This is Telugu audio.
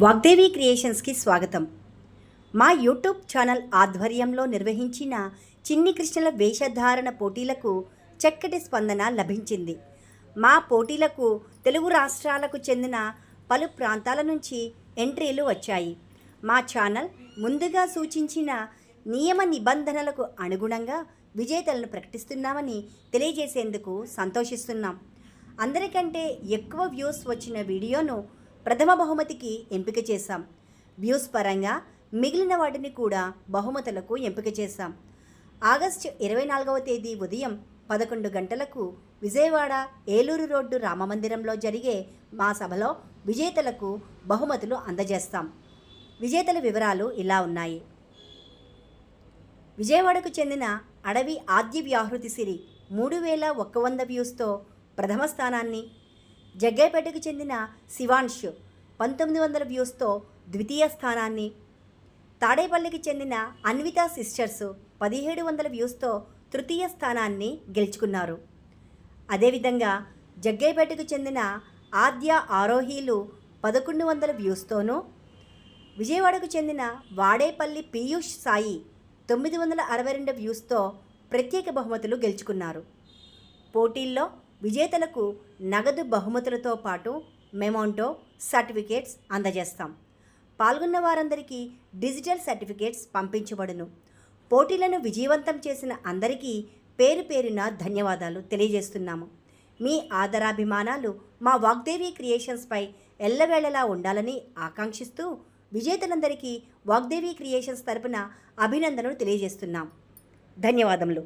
వాగ్దేవి క్రియేషన్స్కి స్వాగతం. మా యూట్యూబ్ ఛానల్ ఆధ్వర్యంలో నిర్వహించిన చిన్ని కృష్ణుల వేషధారణ పోటీలకు చక్కటి స్పందన లభించింది. మా పోటీలకు తెలుగు రాష్ట్రాలకు చెందిన పలు ప్రాంతాల నుంచి ఎంట్రీలు వచ్చాయి. మా ఛానల్ ముందుగా సూచించిన నియమ నిబంధనలకు అనుగుణంగా విజేతలను ప్రకటిస్తున్నామని తెలియజేసేందుకు సంతోషిస్తున్నాం. అందరికంటే ఎక్కువ వ్యూస్ వచ్చిన వీడియోను ప్రథమ బహుమతికి ఎంపిక చేశాం. వ్యూస్ పరంగా మిగిలిన వాటిని కూడా బహుమతులకు ఎంపిక చేశాం. ఆగస్టు 24వ తేదీ ఉదయం 11 గంటలకు విజయవాడ ఏలూరు రోడ్డు రామమందిరంలో జరిగే మా సభలో విజేతలకు బహుమతులు అందజేస్తాం. విజేతల వివరాలు ఇలా ఉన్నాయి. విజయవాడకు చెందిన అడవి ఆద్య వ్యాహృతి సిరి 3100 వ్యూస్తో ప్రథమ స్థానాన్ని, జగ్గైపేటకు చెందిన శివాంష్ 1900 వ్యూస్తో ద్వితీయ స్థానాన్ని, తాడేపల్లికి చెందిన అన్విత సిస్టర్స్ 1700 వ్యూస్తో తృతీయ స్థానాన్ని గెలుచుకున్నారు. అదేవిధంగా జగ్గైపేటకు చెందిన ఆద్య ఆరోహీలు 1100 వ్యూస్తోనూ, విజయవాడకు చెందిన వాడేపల్లి పీయూష్ సాయి 962 వ్యూస్తో ప్రత్యేక బహుమతులు గెలుచుకున్నారు. పోటీల్లో విజేతలకు నగదు బహుమతులతో పాటు మెమోంటో, సర్టిఫికేట్స్ అందజేస్తాం. పాల్గొన్న వారందరికీ డిజిటల్ సర్టిఫికేట్స్ పంపించబడును. పోటీలను విజయవంతం చేసిన అందరికీ పేరు పేరున ధన్యవాదాలు తెలియజేస్తున్నాము. మీ ఆదరాభిమానాలు మా వాగ్దేవి క్రియేషన్స్పై ఎల్లవేళలా ఉండాలని ఆకాంక్షిస్తూ విజేతలందరికీ వాగ్దేవి క్రియేషన్స్ తరపున అభినందనలు తెలియజేస్తున్నాం. ధన్యవాదములు.